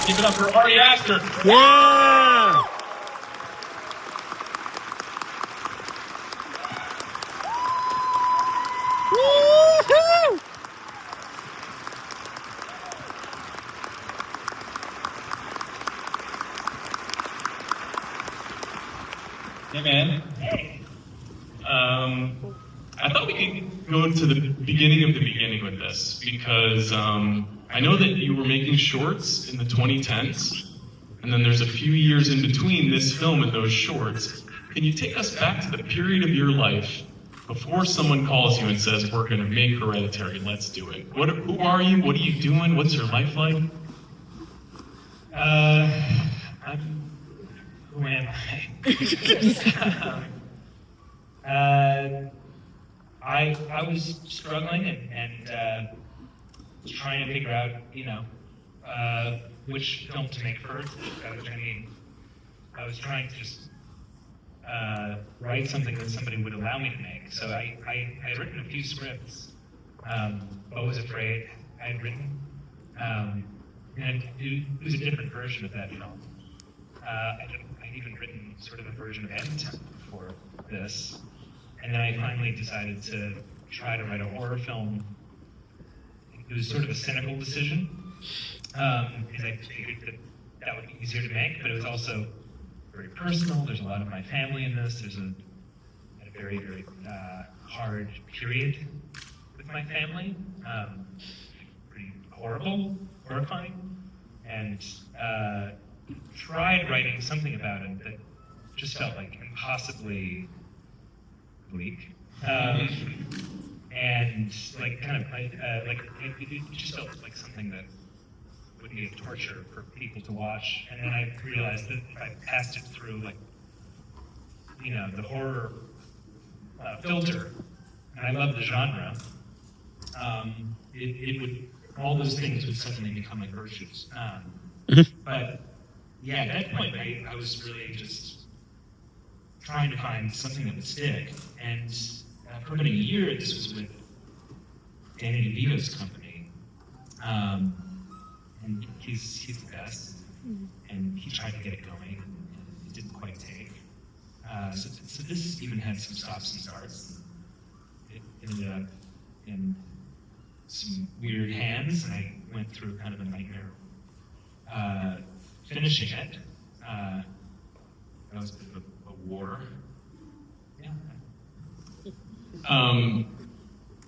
Give it up for Ari Aster. Yeah! Woo-hoo! Hey, man. I thought we could go to the beginning of the beginning with this because I know that you were making shorts in the 2010s, and then there's a few years in between this film and those shorts. Can you take us back to the period of your life before someone calls you and says, we're going to make Hereditary, let's do it? Who are you? What are you doing? What's your life like? Who am I? I was struggling and trying to figure out, which film to make first. I was trying to just write something that somebody would allow me to make. So I had written a few scripts. But was afraid I had written, and it was a different version of that film. I'd even written sort of a version of Edmonton before this, and then I finally decided to try to write a horror film. It was sort of a cynical decision, because I figured that would be easier to make, but it was also very personal. There's a lot of my family in this. There's a very, very hard period with my family, pretty horrible, horrifying, and tried writing something about it that just felt like impossibly bleak, and like kind of it just felt like something that would be a torture for people to watch. And then I realized that if I passed it through the horror filter, and I love the genre, it would, all those things would suddenly become like virtues. But yeah, at that point, I was really just trying to find something that would stick. And for about a year, this was with Danny DeVito's company. And he's the best. And he tried to get it going, and it didn't quite take. So this even had some stops and starts. It ended up in some weird hands, and I went through kind of a nightmare finishing it. That was a bit of a war. Yeah.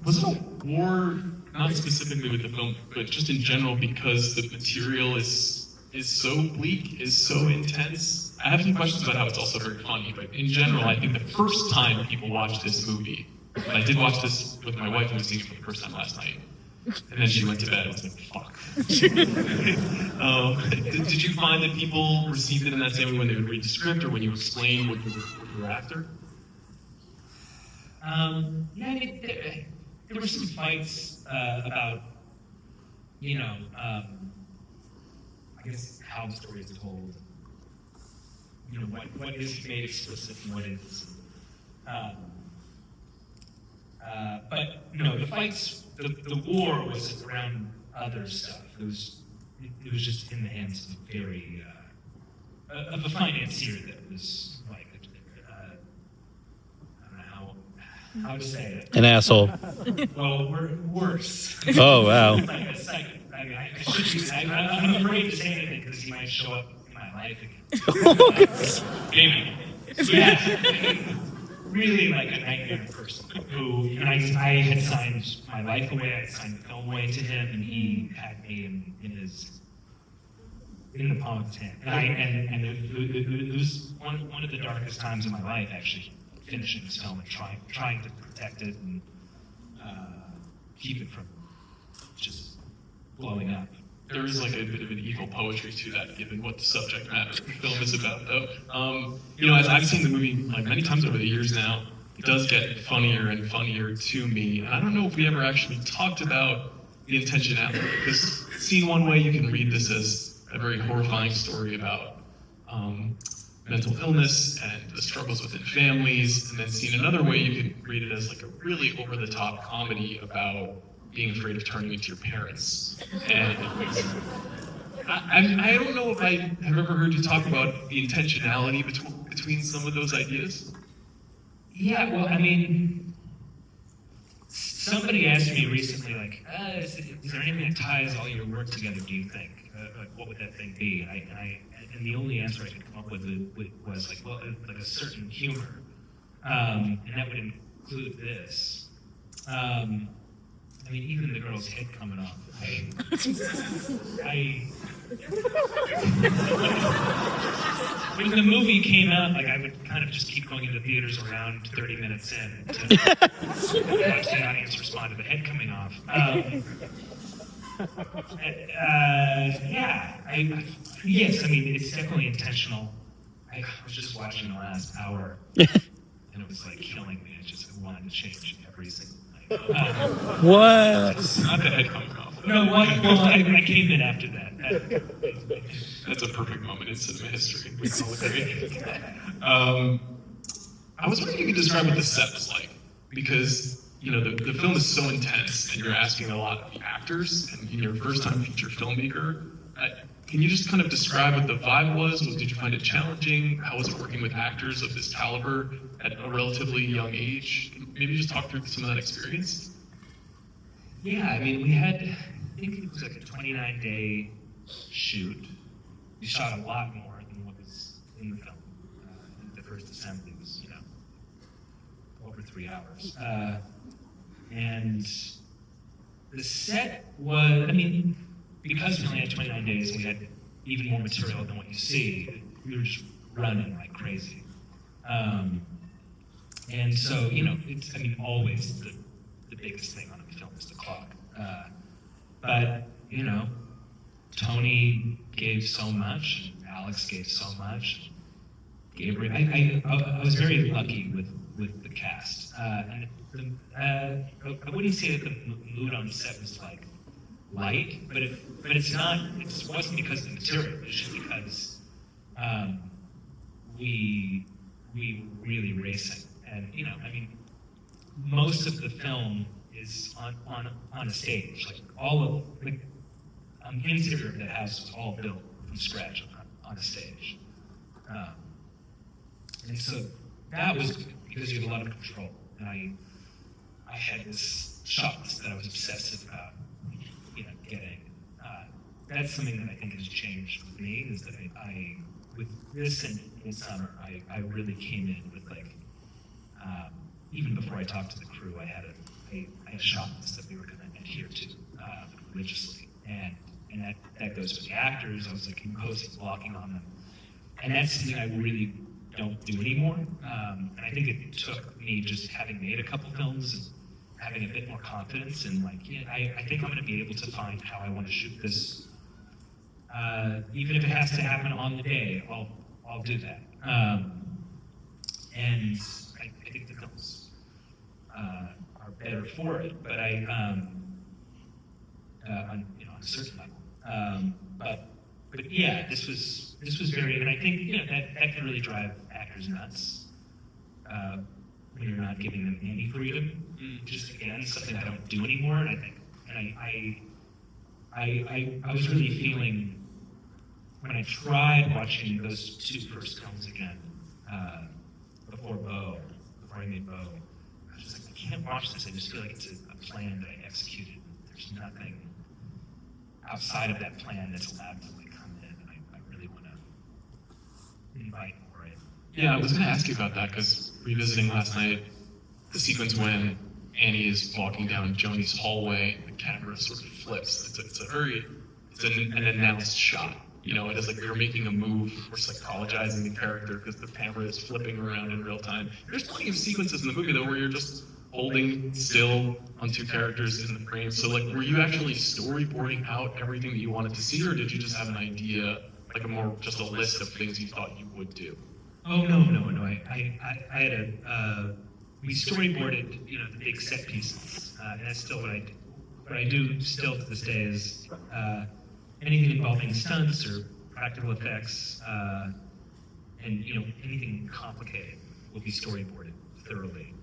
Was it a war, not specifically with the film, but just in general because the material is so bleak, is so intense? I have some questions about how it's also very funny, but in general, I think the first time people watch this movie, and I did watch this with my wife and was seeing it for the first time last night, and then she went to bed and was like, fuck. Did you find that people received it in that same way when they would read the script or when you explained what you were after? Yeah, I mean, there were some fights about, I guess how the story is told. What is made explicit and what isn't. But the fights, the war was around other stuff. It was just in the hands of a financier that was like, I don't know how to say it. An asshole. Well, worse. Oh, wow. Like a psychic. I should I'm afraid to say anything because he might show up in my life again. Maybe. Yeah. Really like a nightmare person who, and I had signed my life away, I had signed the film away to him, and he had me in the palm of his hand. And it was one of the darkest times of my life, actually, finishing this film and trying to protect it and keep it from just blowing up. There is like a bit of an evil poetry to that, given what the subject matter of the film is about, though. As I've seen the movie like many times over the years now, it does get funnier and funnier to me. And I don't know if we ever actually talked about the intentionality, because seen one way, you can read this as a very horrifying story about mental illness and the struggles within families, and then seen another way, you can read it as like a really over-the-top comedy about being afraid of turning into your parents. And I don't know if I have ever heard you talk about the intentionality between some of those ideas. Yeah, well, I mean, somebody asked me recently, like, is there anything that ties all your work together, do you think? Like, what would that thing be? And the only answer I could come up with was like, well, like a certain humor. And that would include this. I mean, even the girl's head coming off. When the movie came out, like I would kind of just keep going into theaters around 30 minutes in to watch the audience respond to the head coming off. Yes, I mean, it's definitely intentional. I was just watching the last hour, and it was like killing me. I wanted to change every single night. What? Not the head coming off. No, I came in after that. That's a perfect moment in cinema history. We all agree. I was wondering if you could describe what the set was like, because the film is so intense, and you're asking a lot of the actors, and you're a first-time feature filmmaker. Can you just kind of describe what the vibe was? Did you find it challenging? How was it working with actors of this caliber at a relatively young age? Maybe just talk through some of that experience. Yeah, I mean, we had, I think it was like a 29-day shoot. We shot a lot more than what was in the film. The first assembly was, over 3 hours. And the set was, I mean, because we only had 29 days, we had even more material than what you see. We were just running like crazy. And so, it's, I mean, always the biggest thing on a film is the clock. But, Tony gave so much, Alex gave so much, Gabriel. I was very lucky with the cast. And I wouldn't say that the mood on the set was like light, but it's not. It wasn't because of the material. It's just because we were really racing, and I mean, most of the film is on a stage. Like all of the interior of that house was all built from scratch on a stage, and so that was good because you have a lot of control. And I had this shot list that I was obsessive about, getting. That's something that I think has changed with me, is that I with this and Midsummer, I really came in with even before I talked to the crew, I had a shot list that we were going to adhere to religiously, and that goes with the actors. I was like imposing blocking on them, and that's something I really don't do anymore. And I think it took me just having made a couple films and having a bit more confidence, and I think I'm going to be able to find how I want to shoot this. Even if it has to happen on the day, I'll do that. And I think the films are better for it, but on a certain level. But yeah, this was very, and I think that can really drive actors nuts when you're not giving them any freedom. Just again, something I don't do anymore, and I think, and I was really feeling when I tried watching those two first films again before I made Bo. I was just like, I can't watch this. I just feel like it's a plan that I executed. There's nothing outside of that plan that's allowed to come in, and I really want to invite more in. Yeah, I was going to ask you about that, because revisiting last night, the sequence when Annie is walking down Joni's hallway, the camera sort of flips. It's an announced shot. It is like you're making a move or psychologizing the character because the camera is flipping around in real time. There's plenty of sequences in the movie, though, where you're just holding still on two characters in the frame. So, were you actually storyboarding out everything that you wanted to see, or did you just have an idea, just a list of things you thought you would do? Oh, no. I had we storyboarded, the big set pieces, and that's still what I do. What I do still to this day is anything involving stunts or practical effects, and anything complicated will be storyboarded thoroughly,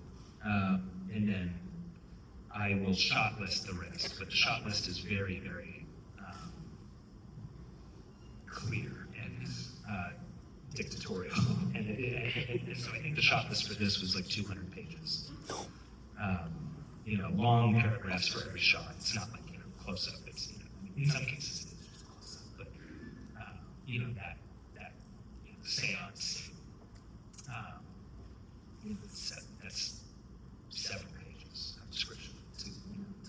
and then I will shot list the rest. But the shot list is very, very dictatorial. And so I think the shot list for this was like 200 pages. Long paragraphs for every shot. It's not like, close up. It's, in some cases, it's close up. But, that seance, that's 7 pages of description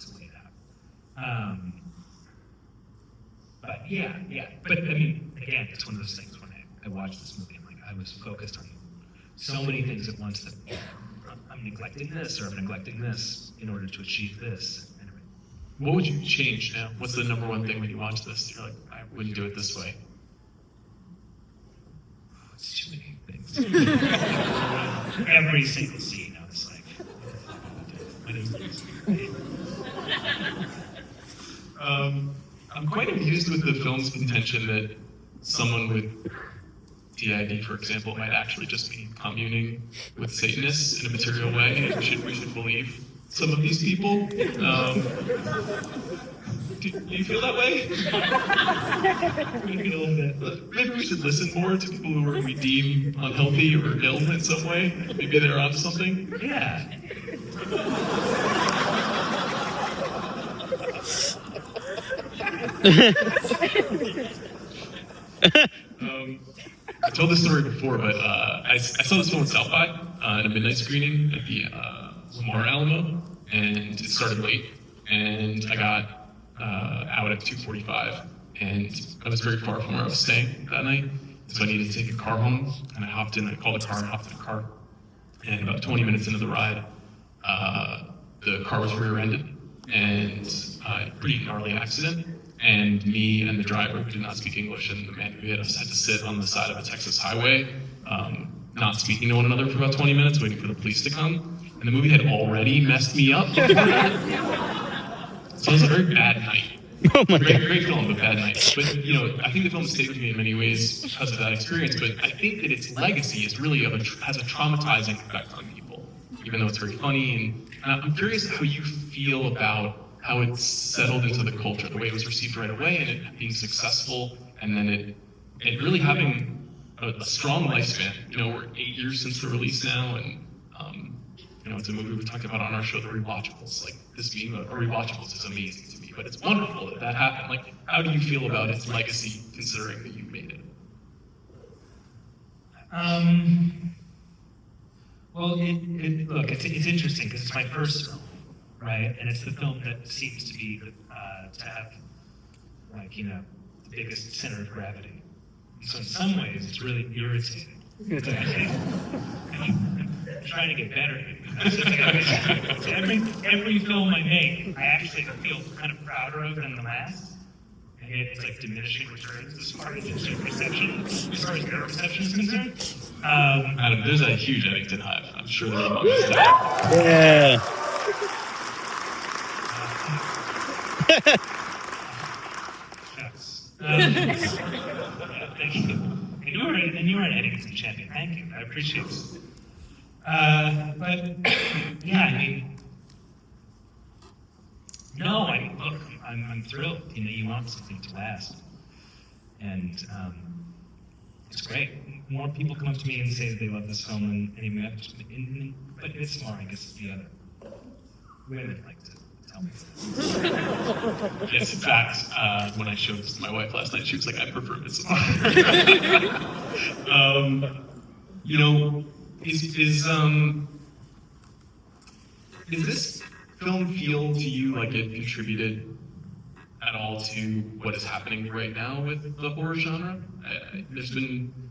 to lay it out. But yeah. But I mean, again, it's one of those things when I watched this movie, I was focused on so many things at once that I'm neglecting this or I'm neglecting this in order to achieve this. Anyway. What would you change now? What's the number one thing when you watch this? You're like, I wouldn't do it this way. It's too many things. Every single scene, I was like, what is this? I'm quite amused with the film's contention that someone with DID, for example, might actually just be communing with Satanists in a material way, and we should believe some of these people. Do you feel that way? Maybe a little bit. Maybe we should listen more to people who we deem unhealthy or ill in some way. Maybe they're onto something. Yeah. I told this story before, but I saw this film at South by at a midnight screening at the Lamar Alamo, and it started late, and I got out at 2:45, and I was very far from where I was staying that night, so I needed to take a car home, and I called a car and hopped in a car, and about 20 minutes into the ride, the car was rear-ended, and a pretty gnarly accident. And me and the driver, who did not speak English, and the man who hit us had to sit on the side of a Texas highway, not speaking to one another for about 20 minutes, waiting for the police to come. And the movie had already messed me up before that. So it was a very bad night. Oh my God. Great film, but bad night. But, I think the film stayed with me in many ways because of that experience, but I think that its legacy is really has a traumatizing effect on people, even though it's very funny. And I'm curious how you feel about how it settled into the culture, the way it was received right away, and it being successful, and then it really having a strong lifespan. We're 8 years since the release now, and it's a movie we talked about on our show, The Rewatchables. Like, this being a Rewatchables is amazing to me, but it's wonderful that happened. Like, how do you feel about its legacy, considering that you made it? Well, look, it's interesting because it's my first film. Right, and it's the film that seems to be to have, the biggest center of gravity. And so in some ways, it's really irritating. I'm trying to get better. Every film I make, I actually feel kind of prouder of than the last. And yet it's like diminishing returns as far as their reception is concerned. Adam, there's a huge Eddington hive. I'm sure they're among us now. Yeah. Yes. Thank you. And you are an Eddington champion. Thank you. I appreciate it. But yeah, look, I'm thrilled. You want something to last, and it's great. More people come up to me and say that they love this film than any other. But it's more, I guess, it's the other women like to tell me. Yes, in fact, when I showed this to my wife last night, she was like, I prefer this. Does this film feel to you like it contributed at all to what is happening right now with the horror genre?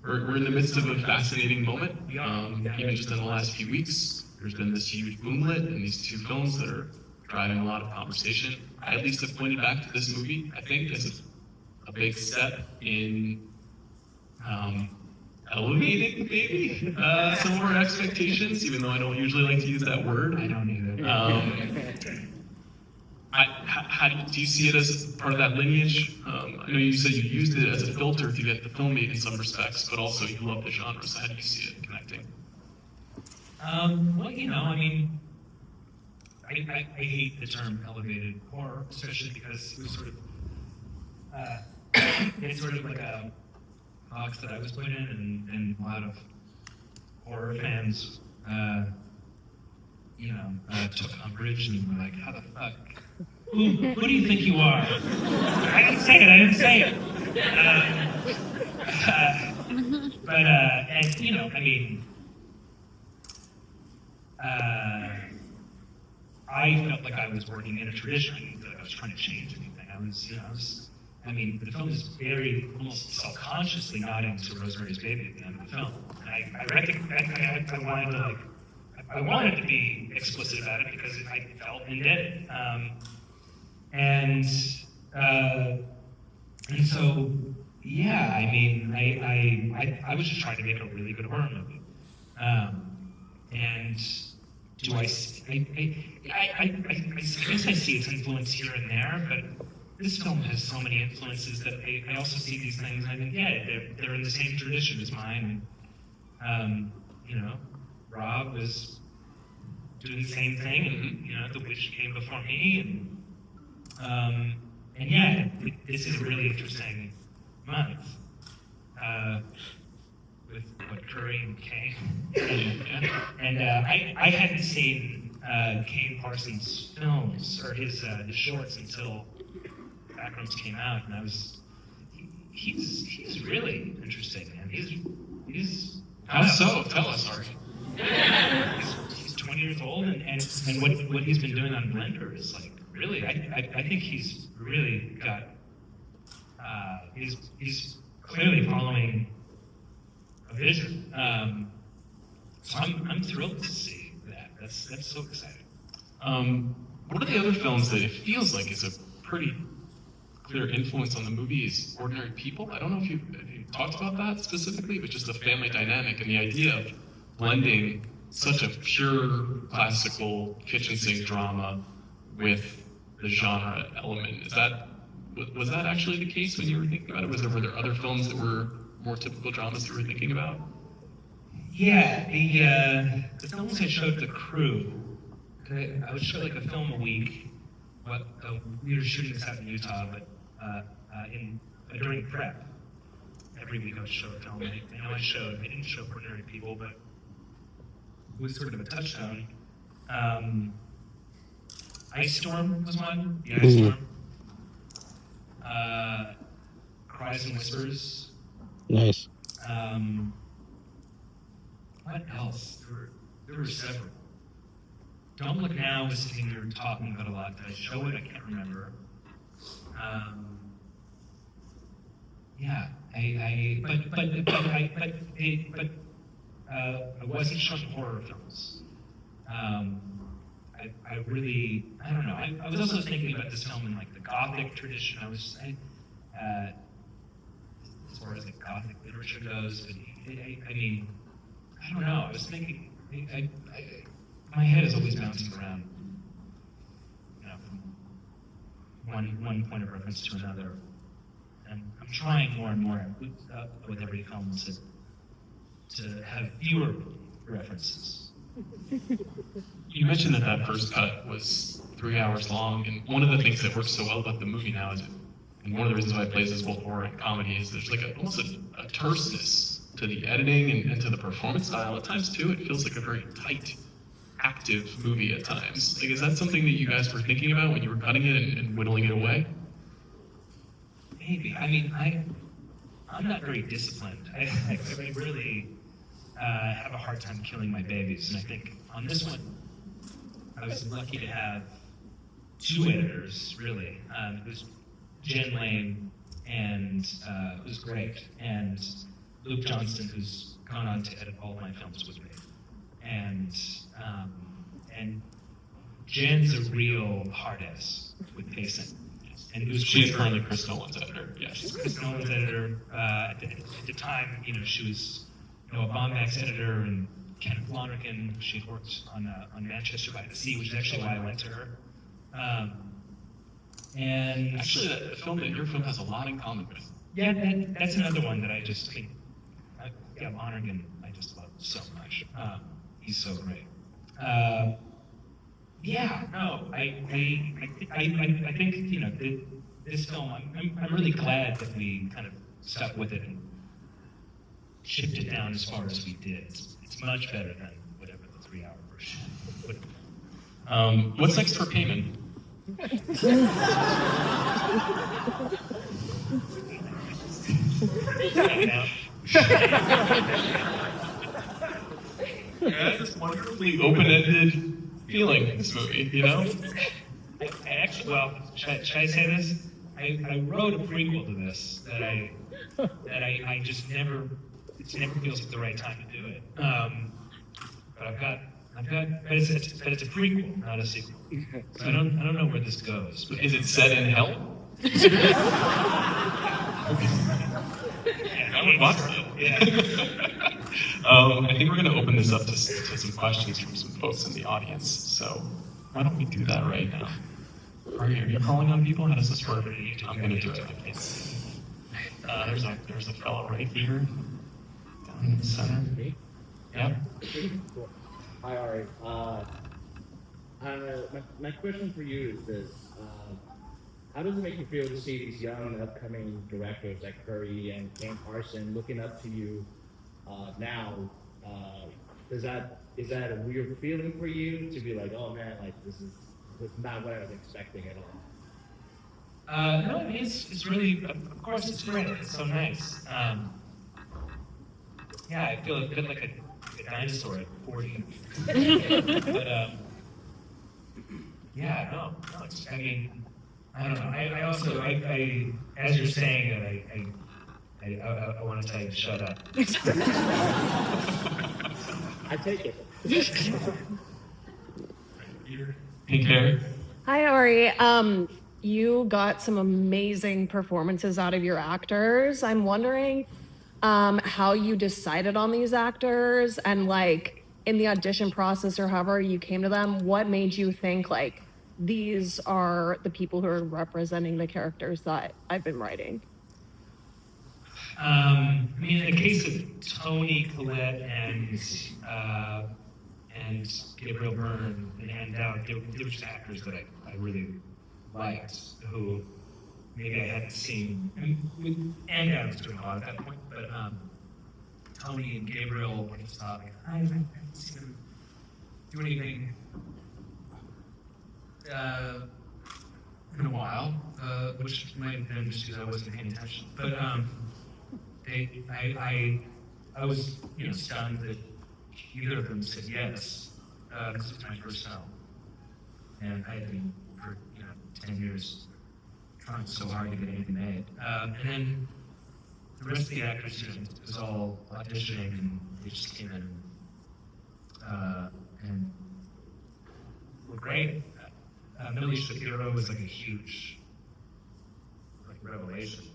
We're in the midst of a fascinating moment. Even just in the last few weeks, there's been this huge boomlet and these 2 films that are driving a lot of conversation. I at least have pointed back to this movie, I think, as a big step in elevating, maybe, some of our expectations, even though I don't usually like to use that word. I don't either. How do you see it as part of that lineage? I know you said you used it as a filter to get the film made in some respects, but also you love the genre, so how do you see it connecting? Well, I hate the term elevated horror, especially because it was sort of, it's sort of like a box that I was put in, and a lot of horror fans, took umbrage and were like, how the fuck? Who do you think you are? I didn't say it. I felt like I was working in a tradition, that I was trying to change anything. The film is very, almost self-consciously nodding to Rosemary's Baby at the end of the film. And I wanted to be explicit about it because I felt indebted. And so, yeah, I was just trying to make a really good horror movie. And do I guess I see its influence here and there, but this film has so many influences that I also see these things and I think, yeah, they're in the same tradition as mine. And, Rob was doing the same thing, and, The Witch came before me, and yeah, this is a really interesting month. With Curry and Kane. And I hadn't seen Kane Parsons' films or his shorts until Backrooms came out, and he's really interesting, man. He's How so? Tell us, Ari. He's 20 years old, and what he's been doing on Blender is like really. I think he's really got. He's clearly following a vision. So I'm thrilled to see that. That's so exciting. One of the other films that it feels like is a pretty clear influence on the movie is Ordinary People. I don't know if you talked about that specifically, but just the family dynamic and the idea of blending such a pure classical kitchen sink drama with the genre element. Was that actually the case when you were thinking about it? Were there other films that were more typical dramas you were thinking about? Yeah, the films I showed the crew, I would show like a film a week. We were shooting this out in Utah, but during prep, every week I would show a film. I didn't show Ordinary People, but it was sort of a touchstone. Ice Storm was one. The Ice Storm. Cries and Whispers. Nice. What else? There were several. Don't Look Now was something we were talking about a lot. Did I show it? I can't remember. Yeah, I wasn't showing horror films. I don't know. I was also thinking about this film in like the Gothic tradition. As far as like Gothic literature goes, but I don't know. I was thinking, my head is always bouncing around, from one point of reference to another, and I'm trying more and more with every film to have fewer references. You mentioned that first cut was 3 hours long, and one of the things that works so well about the movie now is, and one of the reasons why it plays as both horror and comedy, is there's like almost a terseness to the editing and to the performance style. At times too, it feels like a very tight, active movie at times. Like, is that something that you guys were thinking about when you were cutting it and whittling it away? Maybe. I'm not very disciplined. I really have a hard time killing my babies, and I think on this one, I was lucky to have two editors, really. It was Jen Lane, and who's great, and Luke Johnston, who's gone on to edit all of my films with me. And Jen's a real hard ass with pacing. And She's currently Chris Nolan's editor. Yeah, she's Chris Nolan's editor. At the time, she was a Bombax editor, and Kenneth Lonergan. She had worked on Manchester by the Sea, which is actually why I went to her. And actually, the film that your film has a lot in common with. Yeah, that's another one that I just think. Lonergan, I just love so much. He's so great. I think this film. I'm really glad that we kind of stuck with it chipped it down as far as we did. It's much better than whatever the 3-hour version would be. What's next for payment? That's this wonderfully open-ended feeling in this movie, you know? I actually, well, should I say this? I wrote a prequel to this that I just never, it never feels like the right time to do it. But but it's a prequel, not a sequel. So I don't know where this goes. But Is it set in hell? I would watch it. Yeah. I think we're going to open this up to some questions from some folks in the audience. So why don't we do that right now? Are you calling on people? How does this work? I'm going to do it. There's a fellow right here, down in the center. Yep. Hi, Ari. My question for you is this. How does it make you feel to see these young upcoming directors like Curry and Kane Carson looking up to you now? Is that a weird feeling for you to be like, oh man, like this is not what I was expecting at all? No, I mean, it's really, of course it's great. It's so nice. Yeah, I feel a bit like a dinosaur at 40. But, yeah, no, I mean, I don't know. I also, as you're saying it, I want to tell you to shut up. I take it. Pink hair. Hi, Ari. You got some amazing performances out of your actors. I'm wondering how you decided on these actors and like in the audition process or however you came to them, what made you think like these are the people who are representing the characters that I've been writing? I mean, in the case of Tony Collette and Gabriel Byrne and Ann Dowd, they were just actors that I really liked, who maybe I hadn't seen. I mean, Ann Dowd was doing a lot at that point, but Tony and Gabriel were just thought, like, I haven't seen them do anything in a while, which might have been just because I wasn't paying attention. But I was, stunned that either of them said yes. This was my first film, and I had been for 10 years trying so hard to get anything made. And then the rest of the actors, it was all auditioning, and they just came in and were great. Millie Shapiro was like a huge revelation.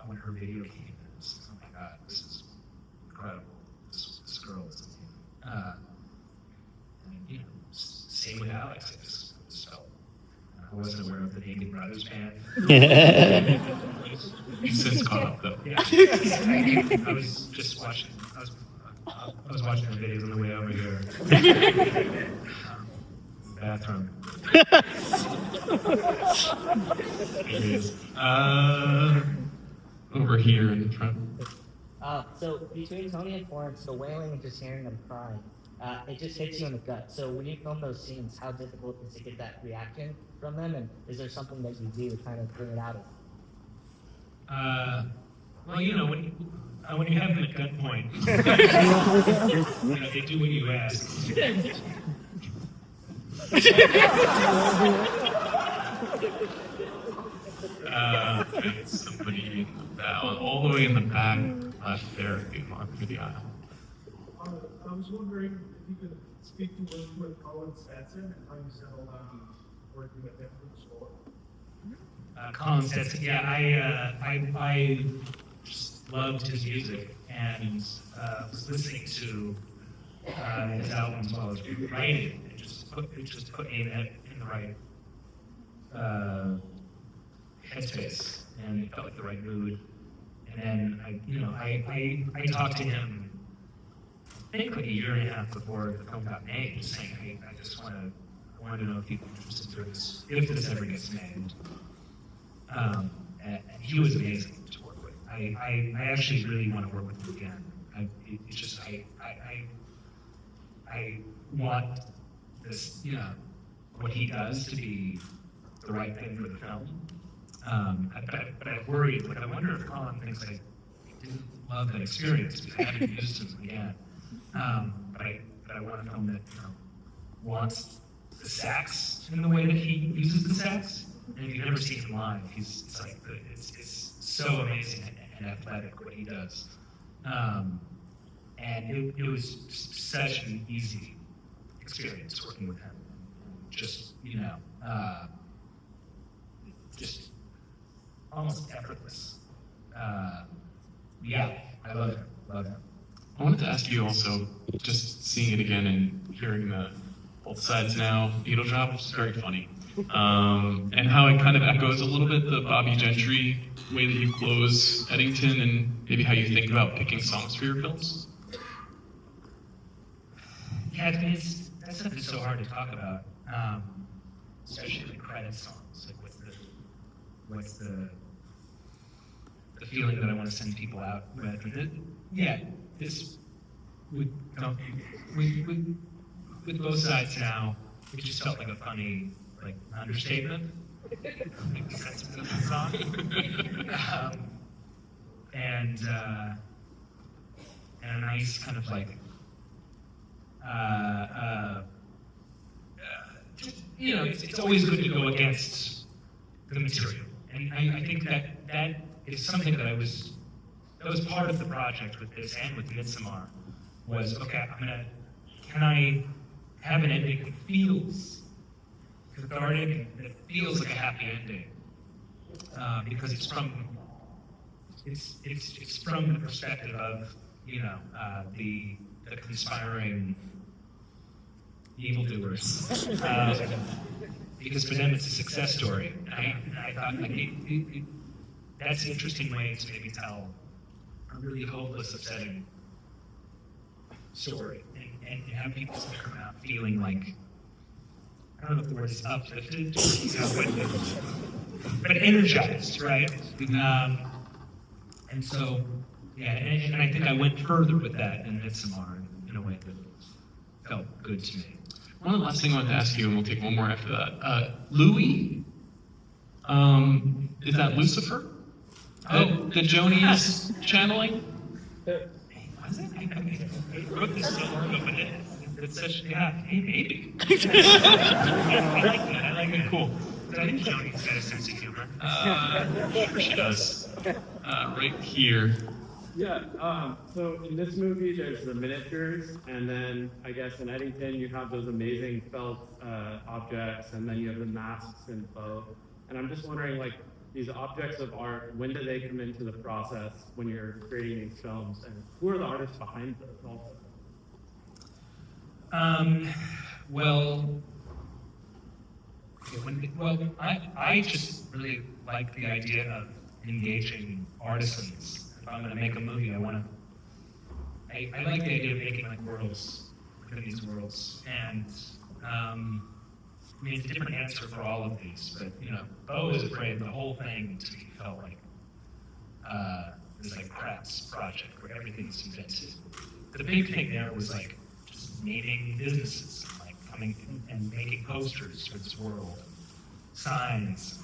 When her video came in, it was like, oh my God, this is incredible. This girl is and same with Alex. I just felt I wasn't aware of the Naked Brothers band. You've since caught up though. Yeah. I was just watching. I was watching the videos on the way over here. Bathroom. There he is. Over here in the front. So between Tony and Florence, the wailing and just hearing them crying, it just hits you in the gut. So when you film those scenes, how difficult is it to get that reaction from them? And is there something that you do to kind of bring it out of them? Well, when you have them at gunpoint, they do what you ask. Somebody all the way in the back left there through the aisle. I was wondering if you could speak to working with Colin Stetson and how you settled on working with him for the score. Colin Stetson, yeah, I just loved his music and was listening to his albums while I was writing. It just put me in the right headspace, and it felt like the right mood. And then I talked to him, I think like a year and a half before the film got made, just saying, hey, I just wanted to know if people are interested in this, if this ever gets made. And he was amazing to work with. I actually really want to work with him again. It's just I want this, what he does to be the right thing for the film. But I worry, but I wonder if Colin thinks I didn't love that experience because I haven't used him again. But I want a film that wants the sax in the way that he uses the sax. And if you've never seen him live, it's so amazing and athletic what he does. And it was such an easy experience working with him. Just just almost effortless. Yeah, I love him. I wanted to ask you also, just seeing it again and hearing both sides now, Needle Drop, which is very funny. And how it kind of echoes a little bit the Bobby Gentry way that you close Eddington and maybe how you think about picking songs for your films. Yeah, that's something so hard to talk about, especially the credit songs. Like, what's the feeling that I want to send people out with? This with both sides now, it just felt like a funny understatement. Make sense of the song, and a nice kind of it's always good to go against the material, and I think that is something that was part of the project with this and with Midsommar. Was okay. Can I have an ending that feels cathartic and that feels like a happy ending? Because it's from the perspective of the conspiring evildoers. Because for them it's a success story. And I thought that's an interesting way to maybe tell a really hopeless, upsetting story, and have people come out feeling like, I don't know if the word is uplifted, but energized, right? And so, and I think I went further with that in Midsommar in a way that felt good to me. One last thing I wanted to ask you, and we'll take one more after that. Louis, is that Lucifer? That Joni is channeling? Was it? I wrote this so long ago, but it's such, hey, maybe. I like that. I like it. Cool. I think Joni's got a sense of humor. Sure she does. Right here. Yeah, so in this movie, there's the miniatures, and then I guess in Eddington, you have those amazing felt objects, and then you have the masks and bow. And I'm just wondering, these objects of art, when do they come into the process when you're creating these films, and who are the artists behind those also? I just really like the idea of engaging artisans. If I'm going to make a movie, I like the idea of making worlds within these worlds, and it's a different answer for all of these. But Bo is afraid the whole thing to me felt like this crafts project where everything's invented. The big thing there was just naming businesses, coming and making posters for this world, signs.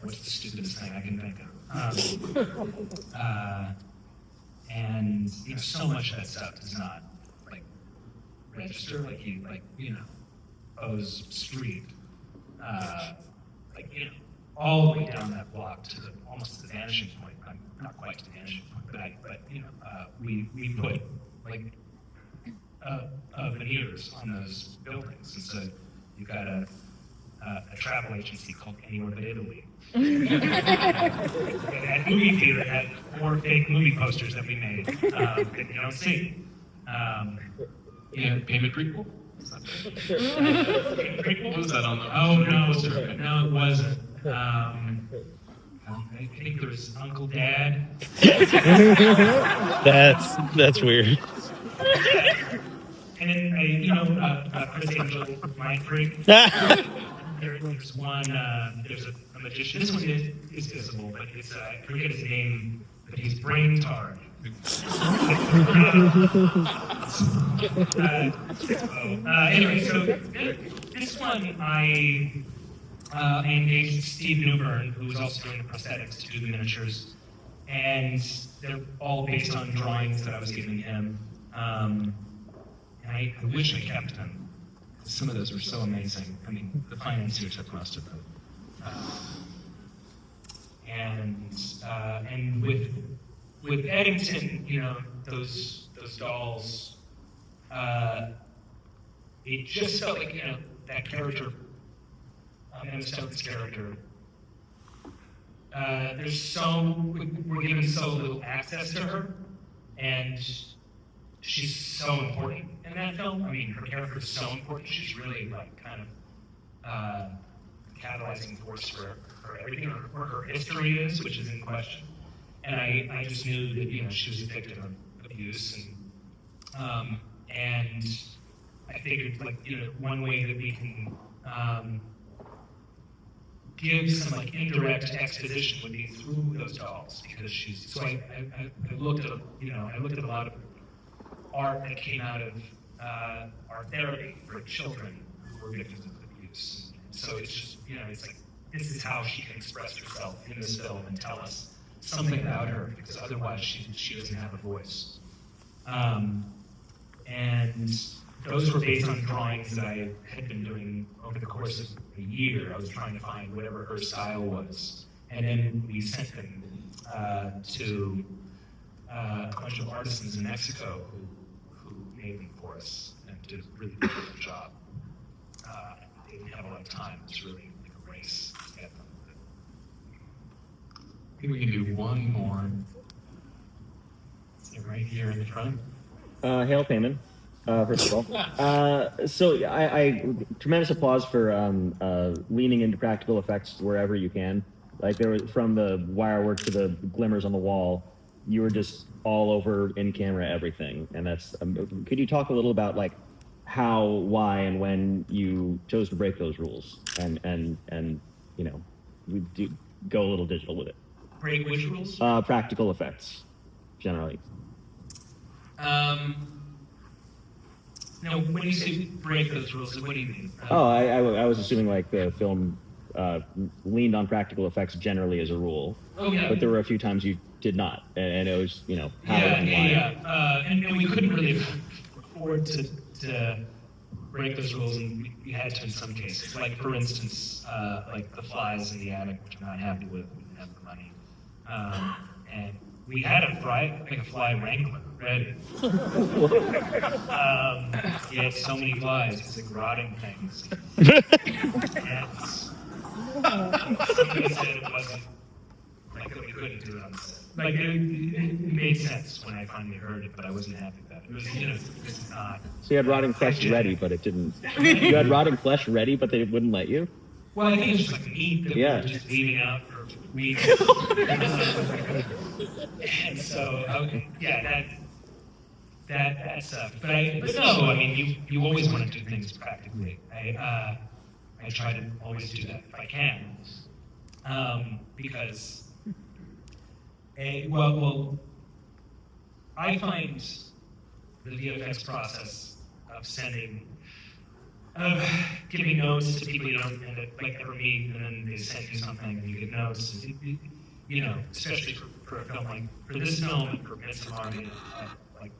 What's the stupidest thing I can think of? And so much of that stuff does not register Bo's street, all the way down that block to almost the vanishing point. Not quite to the vanishing point, but we put veneers on those buildings, and so you've got a travel agency called Anywhere But Italy. That movie theater had 4 fake movie posters that we made that you don't see. Payment prequel? What was that on the? Oh no, it wasn't. I think there was Uncle Dad. That's weird. And then Chris Angel, Mind Freak. There's one. There's a magician. This one is visible, but it's I forget his name. but he's brain tired. Anyway, so this one I engaged Steve Newbern, who was also doing the prosthetics, to do the miniatures, and they're all based on drawings that I was giving him. And I wish I kept them. Some of those were so amazing. I mean, the financier took most of them. And with Eddington, you know, those dolls, it just felt like, you know, that character, Emma Stone's character, we're given so little access to her, and she's so important in that film. I mean, her character is so important. She's really like kind of catalyzing force for everything, or her history is, which is in question. And I just knew that, you know, she was a victim of abuse, and I figured, like, you know, one way that we can give some like indirect exposition would be through those dolls, because she's. So I looked at, you know, I looked at a lot of art that came out of art therapy for children who were victims of abuse. So it's just, you know, it's like, this is how she can express herself in this film and tell us something about her, because otherwise she doesn't have a voice. And those were based on drawings that I had been doing over the course of a year. I was trying to find whatever her style was. And then we sent them to a bunch of artisans in Mexico who made them for us and did a really good job. They didn't have a lot of time. It was really like a race to get them. I think we can do one more. So right here in the front. Hail Payman, first of all. So I tremendous applause for leaning into practical effects wherever you can. Like, there was, from the wire work to the glimmers on the wall, you were just all over in camera everything. And that's, could you talk a little about like how, why, and when you chose to break those rules and you know, we do go a little digital with it? Break which rules? Practical effects, generally. No, when you say break those rules, what do you mean? I was assuming like the film leaned on practical effects generally as a rule. Oh, yeah. But there were a few times you did not, and it was, you know, how and why. Yeah. And we couldn't really afford to break those rules, and we had to in some cases. Like, for instance, like the flies in the attic, which I'm not happy with. We didn't have the money. And we had a fly wrangler ready. He had so many flies, it's like rotting things. And somebody said it wasn't, like, that we couldn't do it on the set. Like, it made sense when I finally heard it, but I wasn't happy about it. It was, you know, this is not. So you had rotting flesh ready, but it didn't. You had rotting flesh ready, but they wouldn't let you? Well, I think it's just like meat that we were just leaving out for weeks. And so, yeah, that sucked. But no, I mean, you always want to do things practically. I try to always do that if I can, because well, I find the VFX process of giving notes to people you don't like ever meet, and then they send you something and you get notes. You know, especially for a film like for this film and for Midsommar, like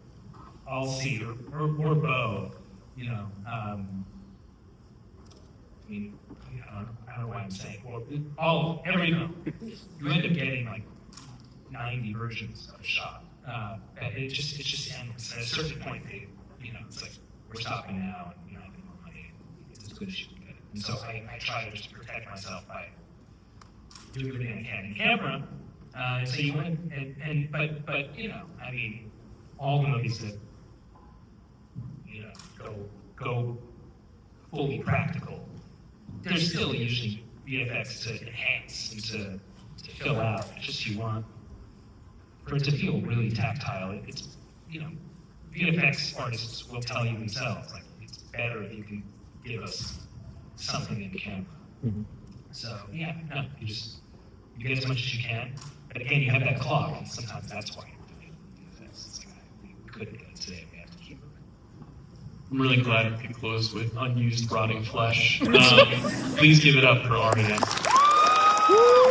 I'll see or Bo, you know. I mean, I don't know why I'm saying every film. You end up getting like 90 versions of a shot. It's just endless. At a certain point, it's like we're stopping now, and you know, I think more money. It's as good as you can get. And so I try to just protect myself by doing everything I can in camera. So you went but you know, I mean, all the movies that you know go fully practical, there's still usually VFX to enhance and to fill out. It's just you want for it to feel really tactile. It's, you know, VFX artists will tell you themselves, like, it's better if you can give us something in camera. Mm-hmm. So yeah, no, you get as much as you can. But again, you have that clock, and sometimes that's why. It's like, we couldn't get it today. We have to keep moving. I'm really glad we could close with unused rotting flesh. Please give it up for Ari Aster.